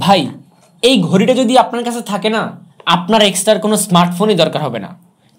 ভাই এই ঘড়িটা যদি আপনার কাছে থাকে না, আপনার এক্সট্রা কোনো স্মার্টফোনই দরকার হবে না।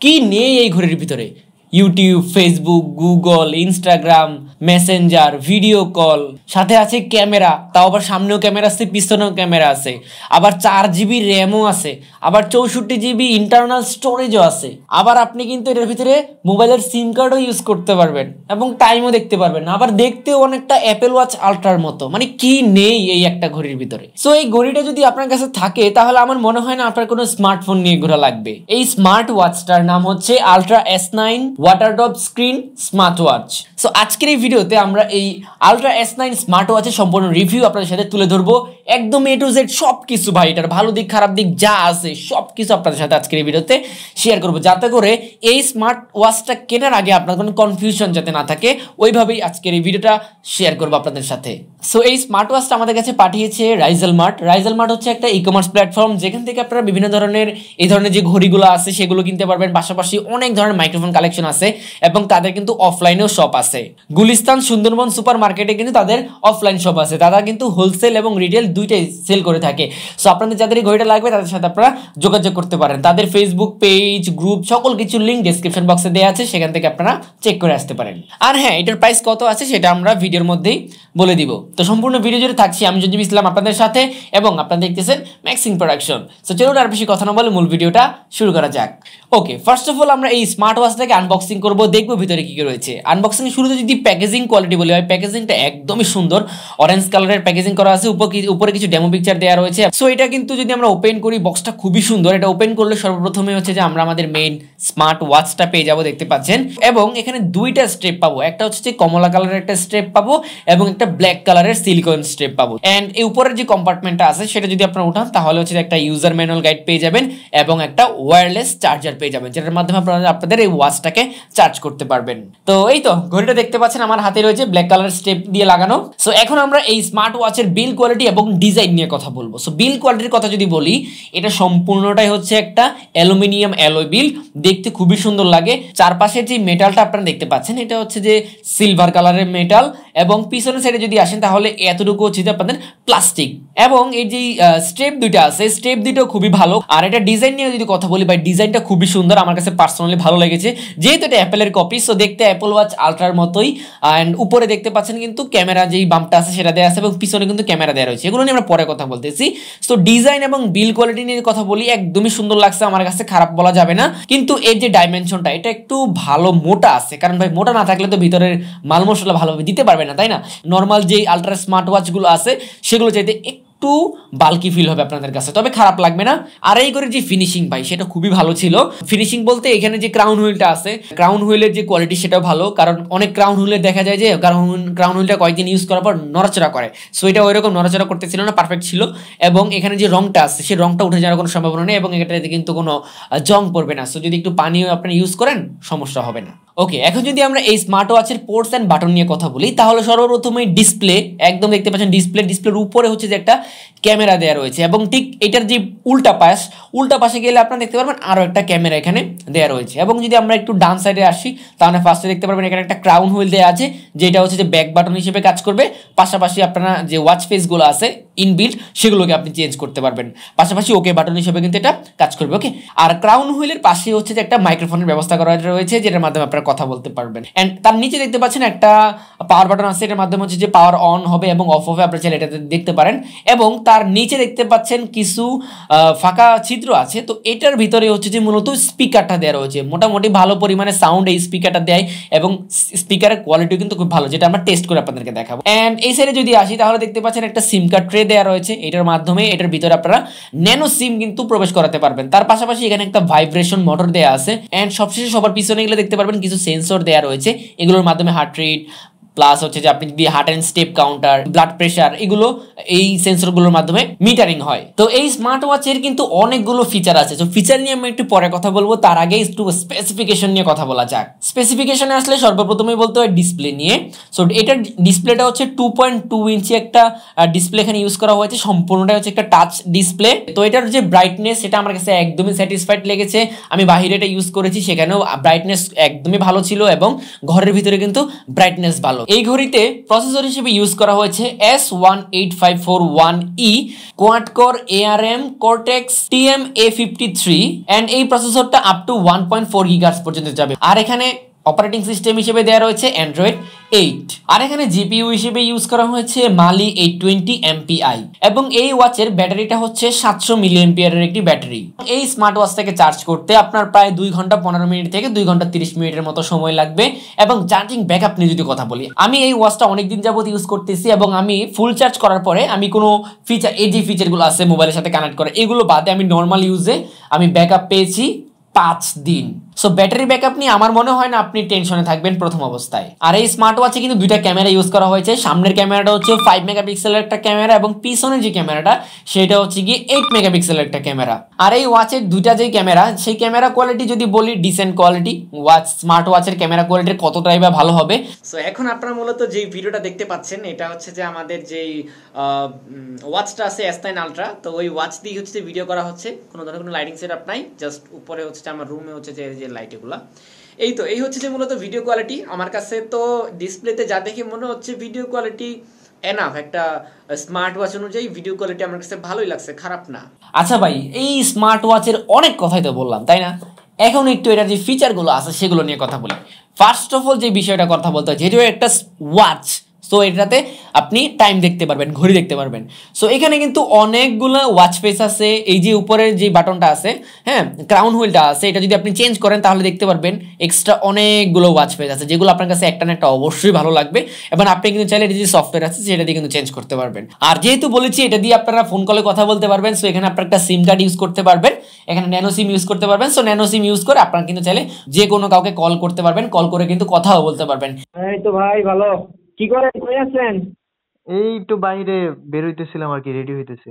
কি নেই এই ঘড়ির ভিতরে? YouTube, Facebook, Google, Instagram, Messenger, video call, সাথে আছে ক্যামেরা, তাও আবার সামনেও ক্যামেরা আছে, পিছনেও ক্যামেরা আছে, আবার 4 GB র্যামও আছে, আবার 64 GB ইন্টারনাল স্টোরেজও আছে। আবার আপনি কিন্তু এটার ভিতরে মোবাইলের সিম কার্ডও ইউজ করতে পারবেন এবং টাইমও দেখতে পারবেন। আবার দেখতেও অনেকটা অ্যাপেল ওয়াচ আল্ট্রার মতো। মানে কি নেই এই একটা ঘড়ির ভিতরে? সো এই ঘড়িটা যদি আপনার কাছে থাকে তাহলে আমার মনে হয় না আপনার কোনো স্মার্টফোন নিয়ে ঘোরা লাগবে। এই স্মার্ট ওয়াচটার নাম হচ্ছে ultra S9 water drop screen smart watch. So আজকের এই ভিডিওতে আমরা এই আলট্রা S9 স্মার্ট ওয়াচের সম্পূর্ণ রিভিউ আপনাদের সাথে তুলে ধরবো, একদম A to Z সবকিছু। ভাই এটার ভালো দিক খারাপ দিক যা আছে সবকিছু আপনাদের সাথে আজকের এই ভিডিওতে শেয়ার করবো, যাতে করে এই স্মার্ট ওয়াচটা কেনার আগে আপনার কোনো কনফিউশন যাতে না থাকে। ওইভাবেই আজকের এই ভিডিওটা শেয়ার করবো আপনাদের সাথে। সো এই স্মার্ট ওয়াচটা আমাদের কাছে পাঠিয়েছে রাইজেল মার্ট। রাইজেল মার্ট হচ্ছে একটা ই কমার্স প্ল্যাটফর্ম, যেখান থেকে আপনারা বিভিন্ন ধরনের এই ধরনের যে ঘড়িগুলো আছে সেগুলো কিনতে পারবেন। পাশাপাশি অনেক ধরনের মাইক্রোফোন কালেকশন আছে এবং তাদের কিন্তু অফলাইনেও শপ আছে। গুলিস্তান সুন্দরবন সুপার মার্কেটে কিন্তু তাদের অফলাইন শপ আছে। তারা কিন্তু হোলসেল এবং রিটেল দুইটাই সেল করে থাকে। সো আপনাদের যাদের এই ঘড়িটা লাগবে তাদের সাথে আপনারা যোগাযোগ করতে পারেন। তাদের ফেসবুক পেজ, গ্রুপ, সকল কিছুর লিঙ্ক ডেসক্রিপশন বক্সে দেওয়া আছে, সেখান থেকে আপনারা চেক করে আসতে পারেন। আর হ্যাঁ, এটার প্রাইস কত আছে সেটা আমরা ভিডিওর মধ্যেই বলে দিব। তো সম্পূর্ণ ভিডিও জুড়ে থাকছি আমি সঞ্জীব ইসলাম আপনাদের সাথে, এবং আপনারা দেখতেছেন ম্যাক্সিং প্রোডাকশন। সো চলুন আর বেশি কথা না বলে মূল ভিডিওটা শুরু করা যাক। ওকে, ফার্স্ট অফ অল আমরা এই স্মার্ট ওয়াচটাকে আনবক্সিং করব, দেখবো ভিতরে কি কি রয়েছে। আনবক্সিং শুরুতে যদি প্যাকেজিং কোয়ালিটি বলি, হয় প্যাকেজিংটা একদমই সুন্দর। অরেঞ্জ কালারের প্যাকেজিং করা আছে, উপরে কিছু ডেমো পিকচার দেওয়া রয়েছে। সো এটা কিন্তু যদি আমরা ওপেন করি, বক্সটা খুবই সুন্দর। এটা ওপেন করলে সর্বপ্রথমে হচ্ছে যে আমরা আমাদের মেইন স্মার্ট ওয়াচটা পেয়ে যাবো, দেখতে পাচ্ছেন। এবং এখানে দুইটা স্ট্রেপ পাবো, একটা হচ্ছে যে কমলা কালারের একটা স্ট্রেপ পাবো এবং একটা ব্ল্যাক কালারের সিলিকন স্ট্রেপ পাবো। এন্ড এই উপরের যে কম্পার্টমেন্টটা আছে সেটা যদি আপনারা উঠান তাহলে হচ্ছে একটা ইউজার ম্যানুয়াল গাইড পেয়ে যাবেন এবং একটা ওয়্যারলেস চার্জার পেয়ে যাবেন, যেটার মাধ্যমে আপনারা আপনাদের এই ওয়াচটাকে চার্জ করতে পারবেন। তো এই তো ঘড়িটা দেখতে পাচ্ছেন আমার হাতে রয়েছে, ব্ল্যাক কালারের স্ট্রেপ দিয়ে লাগানো। সো এখন আমরা এই স্মার্ট ওয়াচের বিল কোয়ালিটি এবং ডিজাইন নিয়ে কথা বলবো। সো বিল কোয়ালিটির কথা যদি বলি, এটা সম্পূর্ণটাই হচ্ছে একটা অ্যালুমিনিয়াম অ্যালয় বিল, দেখতে খুবই সুন্দর লাগে। চারপাশের যে মেটালটা আপনারা দেখতে পাচ্ছেন এটা হচ্ছে যে সিলভার কালারের মেটাল, এবং পিছনের সাইডে যদি আসেন তাহলে এতটুকু হচ্ছে যে আপনাদের প্লাস্টিক। এবং এই যে স্ট্রেপ দুইটা আছে, স্ট্রেপ দুইটাও খুবই ভালো। আর এটা ডিজাইন নিয়ে যদি কথা বলি, ভাই ডিজাইনটা খুবই সুন্দর, আমার কাছে পার্সোনালি ভালো লেগেছে। যেহেতু এটা অ্যাপেলের কপি, সো দেখতে অ্যাপল ওয়াচ আলট্রার মতোই। অ্যান্ড উপরে দেখতে পাচ্ছেন কিন্তু ক্যামেরা যেই বাম্পটা আছে সেটা দেওয়া আছে, এবং পিছনে কিন্তু ক্যামেরা দেওয়া রয়েছে। এগুলো নিয়ে আমরা পরে কথা বলতেছি। সো ডিজাইন এবং বিল কোয়ালিটি নিয়ে কথা বলি, একদমই সুন্দর লাগছে আমার কাছে, খারাপ বলা যাবে না। কিন্তু এর যে ডাইমেনশনটা এটা একটু ভালো মোটা আছে, কারণ ভাই মোটা না থাকলে তো ভিতরের মাল মশলা ভালোভাবে দিতে পারবে না, তাই না? নর্মাল যে আলট্রা স্মার্ট ওয়াচগুলো আছে সেগুলো চাইতে একটু বাল্কি ফিল হবে আপনাদের কাছে, তবে খারাপ লাগবে না। আর এই করে যে ফিনিশিং ভাই সেটা খুবই ভালো ছিল। ফিনিশিং বলতে এখানে যে ক্রাউন হুইলটা আছে, ক্রাউন হুইলের যে কোয়ালিটি সেটাও ভালো, কারণ অনেক ক্রাউন হুইলে দেখা যায় যে ক্রাউন হুইলটা কয়েকদিন ইউজ করার পর নড়াচড়া করে। সো এটা ওইরকম নড়াচড়া করতেছিল না, পারফেক্ট ছিল। এবং এখানে যে রংটা আছে সেই রংটা উঠে যাওয়ার কোনো সম্ভাবনা নেই, এবং এটাতে কিন্তু কোনো জং পড়বে না। সো যদি একটু পানিও আপনি ইউজ করেন সমস্যা হবে না। ওকে, এখন যদি আমরা এই স্মার্ট ওয়াচের পোর্টস অ্যান্ড বাটন নিয়ে কথা বলি, তাহলে সর্বপ্রথমে ডিসপ্লে একদম দেখতে পাচ্ছেন, ডিসপ্লের উপরে হচ্ছে যে একটা ক্যামেরা দেওয়া রয়েছে, এবং ঠিক এটার যে উল্টা পাশে গেলে আপনারা দেখতে পারবেন আরও একটা ক্যামেরা এখানে দেওয়া রয়েছে। এবং যদি আমরা একটু ডান সাইডে আসি তাহলে ফার্স্টে দেখতে পারবেন এখানে একটা ক্রাউন হুইল দেওয়া আছে, যেটা হচ্ছে যে ব্যাক বাটন হিসেবে কাজ করবে। পাশাপাশি আপনারা যে ওয়াচ ফেসগুলো আছে ইনবিল্ট সেগুলোকে আপনি চেঞ্জ করতে পারবেন, পাশাপাশি ওকে বাটন হিসেবে কিন্তু এটা কাজ করবে। ওকে, আর ক্রাউন হুইলের পাশে হচ্ছে যে একটা মাইক্রোফোনের ব্যবস্থা করা রয়েছে, যেটার মাধ্যমে আপনারা কথা বলতে পারবেন। এন্ড তার নিচে দেখতে পাচ্ছেন একটা পাওয়ার বাটন আছে, এটার মাধ্যমে হচ্ছে যে পাওয়ার অন হবে এবং অফ হবে, আপনারা চাইলে এটাতে দেখতে পারেন। এবং তার নিচে দেখতে পাচ্ছেন কিছু ফাঁকা ছিদ্র আছে, তো এটার ভিতরে হচ্ছে যে মূলত স্পিকারটা দেওয়া রয়েছে, মোটামুটি ভালো পরিমাণে সাউন্ড এই স্পিকারটা দেয়, এবং স্পিকারের কোয়ালিটিও কিন্তু খুব ভালো, যেটা আমরা টেস্ট করে আপনাদেরকে দেখাবো। এন্ড এই সাইডে যদি আসি তাহলে দেখতে পাচ্ছেন একটা সিম কার্ড ট্রে দেওয়া রয়েছে, এটার মাধ্যমে এটার ভিতরে আপনারা ন্যানো সিম কিন্তু প্রবেশ করাতে পারবেন। তার পাশাপাশি এখানে একটা ভাইব্রেশন মোটর দেওয়া আছে। এন্ড সবশেষে সবার পিছনে গেলে দেখতে পারবেন কিছু সেন্সর দেওয়া রয়েছে, এগুলোর মাধ্যমে হার্ট রেট প্লাস হচ্ছে যে আপনি যদি heart and step counter, blood pressure, এগুলো এই সেন্সরগুলোর মাধ্যমে মিটারিং হয়। তো এই স্মার্ট ওয়াচের কিন্তু অনেকগুলো ফিচার আছে, তো ফিচার নিয়ে আমি একটু পরে কথা বলবো। তার আগে একটু স্পেসিফিকেশন নিয়ে কথা বলা যাক। স্পেসিফিকেশনে আসলে সর্বপ্রথমেই বলতে হয় ডিসপ্লে নিয়ে। সো এটার ডিসপ্লেটা হচ্ছে 2.2 ইঞ্চি একটা ডিসপ্লে এখানে ইউজ করা হয়েছে, সম্পূর্ণটা হচ্ছে একটা টাচ ডিসপ্লে। তো এটার যে ব্রাইটনেস সেটা আমার কাছে একদমই স্যাটিসফাইড লেগেছে। আমি বাহিরে এটা ইউজ করেছি, সেখানেও ব্রাইটনেস একদমই ভালো ছিল, এবং ঘরের ভিতরে কিন্তু ব্রাইটনেস ভালো। এই ঘড়িতে প্রসেসর হিসেবে ইউজ করা হয়েছে S18541E quad core ARM Cortex TM-A53 and এই প্রসেসরটা আপ টু 1.4 GHz পর্যন্ত যাবে। আর এখানে অপারেটিং সিস্টেম হিসেবে দেওয়া রয়েছে অ্যান্ড্রয়েড 8 আর এখানে জিপিইউ হিসেবে ইউজ করা হয়েছে মালি 820 MPI এবং এই ওয়াচের ব্যাটারিটা হচ্ছে 700 মিলি অ্যাম্পিয়ারের একটি ব্যাটারি। এই স্মার্ট ওয়াচটাকে চার্জ করতে আপনার প্রায় 2 ঘন্টা 15 মিনিট থেকে 2 ঘন্টা 30 মিনিটের মতো সময় লাগবে এবং চার্জিং ব্যাকআপ নিয়ে যদি কথা বলি, আমি এই ওয়াচটা অনেকদিন যাবত ইউজ করতেছি এবং আমি ফুল চার্জ করার পরে আমি কোনো ফিচার এই যে ফিচারগুলো আছে মোবাইলের সাথে কানেক্ট করে এগুলো বাদে আমি নর্মাল ইউজে আমি ব্যাকআপ পেয়েছি 5 দিন। সো ব্যাটারি ব্যাকআপ নিয়ে আমার মনে হয় না আপনি টেনশনে থাকবেন প্রথম অবস্থায়। আর এই স্মার্ট ওয়াচে কিন্তু দুইটা ক্যামেরা ইউজ করা হয়েছে। সামনের ক্যামেরাটা হচ্ছে 5 মেগাপিক্সেলের একটা ক্যামেরা এবং পিছনের যে ক্যামেরাটা সেটা হচ্ছে কি 8 মেগাপিক্সেলের একটা ক্যামেরা। আর এই ওয়াচের দুইটা যে ক্যামেরা সেই ক্যামেরা কোয়ালিটি যদি বলি ডিসেন্ট কোয়ালিটি। স্মার্ট ওয়াচের ক্যামেরা কোয়ালিটির কতটাই বা ভালো হবে। সো এখন আপনারা মূলত যে ভিডিওটা দেখতে পাচ্ছেন এটা হচ্ছে যে আমাদের যেই ওয়াচটা আছে S9 আলট্রা, তো ওই ওয়াচ দিয়ে হচ্ছে ভিডিও করা হচ্ছে। কোনো ধরনের কোনো লাইটিং সেটআপ নাই, জাস্ট উপরে হচ্ছে আমার রুমে হচ্ছে যে লাইট এগুলা। এই হচ্ছে যে মূলত ভিডিও কোয়ালিটি। আমার কাছে তো ডিসপ্লেতে যা দেখে মনে হচ্ছে ভিডিও কোয়ালিটি এনাফ, একটা স্মার্ট ওয়াচ অনুযায়ী ভিডিও কোয়ালিটি আমার কাছে ভালোই লাগছে, খারাপ না। আচ্ছা ভাই, এই স্মার্ট ওয়াচের অনেক কথাই তো বললাম তাই না, এখন একটু এটার যে ফিচারগুলো আছে সেগুলো নিয়ে কথা বলি। ফার্স্ট অফ অল যে বিষয়টা কথা বলতে হয়, যেহেতু একটা ওয়াচ, সো এটাতে আপনি টাইম দেখতে পারবেন, ঘড়ি দেখতে পারবেন। সো এখানে কিন্তু অনেকগুলো ওয়াচ ফেস আছে। এই যে উপরের যে বাটনটা আছে, হ্যাঁ, ক্রাউন হুইলটা আছে, এটা যদি আপনি চেঞ্জ করেন তাহলে দেখতে পারবেন এক্সট্রা অনেকগুলো ওয়াচ ফেস আছে, যেগুলো আপনার কাছে একটা না একটা অবশ্যই ভালো লাগবে। এবং আপনি কিন্তু চাইলে যে সফটওয়্যার আছে সেটা দিয়ে কিন্তু চেঞ্জ করতে পারবেন। আর যেহেতু বলেছি এটা দিয়ে আপনারা ফোন কলে কথা বলতে পারবেন, সো এখানে আপনার একটা সিম কার্ড ইউজ করতে পারবেন, এখানে ন্যানো সিম ইউজ করতে পারবেন। সো ন্যানো সিম ইউজ করে আপনারা কিন্তু চাইলে যে কোনো কাউকে কল করতে পারবেন, কল করে কিন্তু কথাও বলতে পারবেন। এই তো ভাই ভালো, কি করেন, কই আছেন? এই একটু বাইরে বের হইতেছিলাম আর কি, রেডি হইতেছে।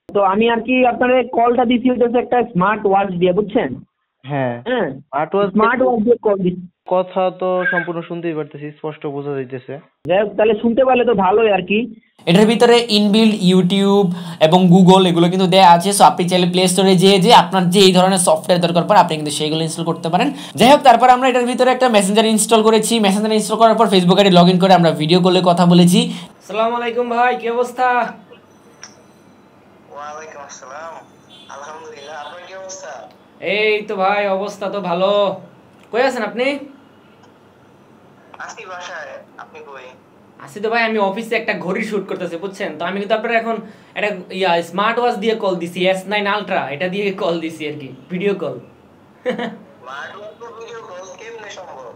তো আমি আর কি আপনাদের কলটা দিছি হইতেছে একটা স্মার্ট ওয়াচ দিয়ে, বুঝছেন? হ্যাঁ, হ্যাঁ, স্মার্ট স্মার্ট ওয়াচ দিয়ে কল দিছি। কথা তো সম্পূর্ণ শুনতেই পারতেছি, স্পষ্ট বোঝা যাইতেছে। যাই হোক, তাহলে শুনতে পারলে তো ভালোই আর কি। এটার ভিতরে ইনবিল্ড ইউটিউব এবং গুগল এগুলো কিন্তু দেয়া আছে। সো আপনি চাইলে প্লে স্টোরে যে আপনার যে এই ধরনের সফটওয়্যার দরকার পড়ে আপনি কিন্তু সেইগুলো ইনস্টল করতে পারেন। যাই হোক, তারপর আমরা এটার ভিতরে একটা মেসেঞ্জার ইনস্টল করেছি। মেসেঞ্জার ইনস্টল করার পর ফেসবুক আইডি লগ ইন করে আমরা ভিডিও কলে কথা বলেছি। আসসালামু আলাইকুম ভাই, কি অবস্থা? ওয়ালাইকুম আসসালাম, আলহামদুলিল্লাহ, আপনার কি অবস্থা? এই তো ভাই, অবস্থা তো ভালো। কই আছেন আপনি? আছি বাসায়, আপনি কই? আসি তো ভাই, আমি অফিসে একটা ঘড়ি শুট করতেছি, বুঝছেন? তো আমি কিন্তু আপনার এখন একটা স্মার্ট ওয়াচ দিয়ে কল দিছি, S9 আলট্রা, এটা দিয়ে কল দিছি আর কি, ভিডিও কল। ভিডিও কল কেমনে সম্ভব?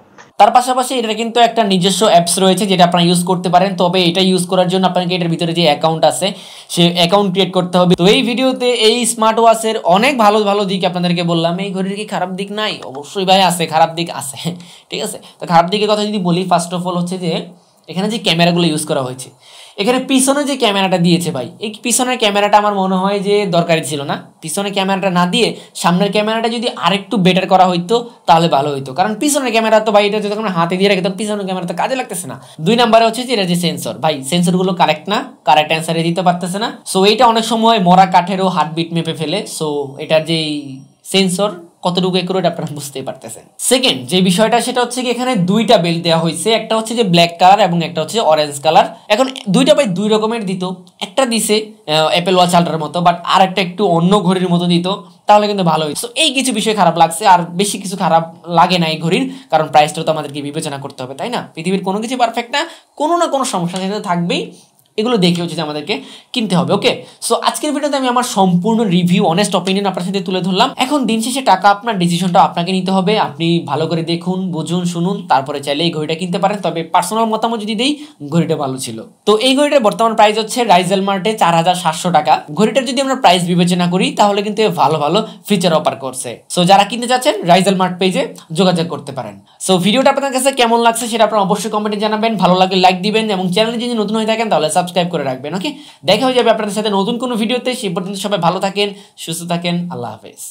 তার পাশাপাশি এটা কিন্তু একটা নিজস্ব অ্যাপস রয়েছে যেটা আপনারা ইউজ করতে পারেন। তবে এটা ইউজ করার জন্য আপনাকে এটার ভিতরে যে অ্যাকাউন্ট আছে সে অ্যাকাউন্ট ক্রিয়েট করতে হবে। তো এই ভিডিওতে এই স্মার্ট ওয়াচের অনেক ভালো ভালো দিক আপনাদেরকে বললাম। এই ঘড়ির কি খারাপ দিক নাই? অবশ্যই ভাই আছে, খারাপ দিক আছে, ঠিক আছে। তো খারাপ দিকের কথা যদি বলি, ফার্স্ট অফ অল হচ্ছে যে এখানে যে ক্যামেরাগুলো ইউজ করা হয়েছে, এখানে পিছনে যে ক্যামেরাটা দিয়েছে ভাই, এই পিছনের ক্যামেরাটা আমার মনে হয় যে দরকারি ছিল না। পিছনের ক্যামেরাটা না দিয়ে সামনের ক্যামেরাটা যদি আরেকটু বেটার করা হইতো তাহলে ভালো হইতো, কারণ পিছনের ক্যামেরা তো ভাই এটা যদি আমরা হাতে দিয়ে রাখি তখন পিছনের ক্যামেরা তো কাজে লাগতেছে না। 2 নাম্বারে হচ্ছে যে এটা যে সেন্সর, ভাই সেন্সরগুলো কারেক্ট না, কারেক্ট অ্যান্সারে দিতে পারতেছে না। সো এইটা অনেক সময় মরা কাঠেরও হার্টবিট মেপে ফেলে। সো এটার যেই সেন্সর কতটুকু একুরেট আপনারা বুঝতেই পারতেছেন। সেকেন্ড যে বিষয়টা সেটা হচ্ছে কি এখানে দুইটা বেল্ট দেওয়া হয়েছে, একটা হচ্ছে যে ব্ল্যাক কালার এবং একটা হচ্ছে অরেঞ্জ কালার। এখন দুইটা ভাই 2 রকমের দিত, একটা দিছে অ্যাপেল ওয়াচ আল্ট্রার মতো, বাট আর একটা একটু অন্য ঘড়ির মতো দিত, তাহলে কিন্তু ভালো হইতো। এই কিছু বিষয় খারাপ লাগছে, আর বেশি কিছু খারাপ লাগে না এই ঘড়ির, কারণ প্রাইসটা তো আমাদেরকে বিবেচনা করতে হবে তাই না? পৃথিবীর কোনো কিছু পারফেক্ট না, কোনো না কোনো সমস্যা সেটা থাকবেই, এগুলো দেখে হচ্ছে যে আমাদেরকে কিনতে হবে। ওকে, সো আজকের ভিডিওতে আমি আমার সম্পূর্ণ রিভিউ অনেস্ট অপিনিয়ন আপনার সাথে তুলে ধরলাম। এখন দিন শেষে টাকা আপনার, ডিসিশনটা আপনাকে নিতে হবে। আপনি ভালো করে দেখুন, বুঝুন, শুনুন, তারপরে চাইলে এই ঘড়িটা কিনতে পারেন। তবে পার্সোনাল মতামত যদি দেই, ঘড়িটা ভালো ছিল। তো এই ঘড়িটার বর্তমান প্রাইস হচ্ছে রাইজেল মার্টে 4700 টাকা। ঘড়িটার যদি আমরা প্রাইস বিবেচনা করি তাহলে কিন্তু ভালো ভালো ফিচার অফার করছে। সো যারা কিনতে চাচ্ছেন রাইজেল মার্ট পেজে যোগাযোগ করতে পারেন। সো ভিডিওটা আপনার কাছে কেমন লাগছে সেটা আপনারা অবশ্যই কমেন্টে জানাবেন। ভালো লাগলে লাইক দিবেন এবং চ্যানেলে যদি নতুন হয়ে থাকেন তাহলে সাবস্ক্রাইব করে রাখবেন। ওকে, দেখা হয়ে যাবে আপনাদের সাথে নতুন কোনো ভিডিওতে। সেই পর্যন্ত সবাই ভালো থাকেন, সুস্থ থাকেন, আল্লাহ হাফেজ।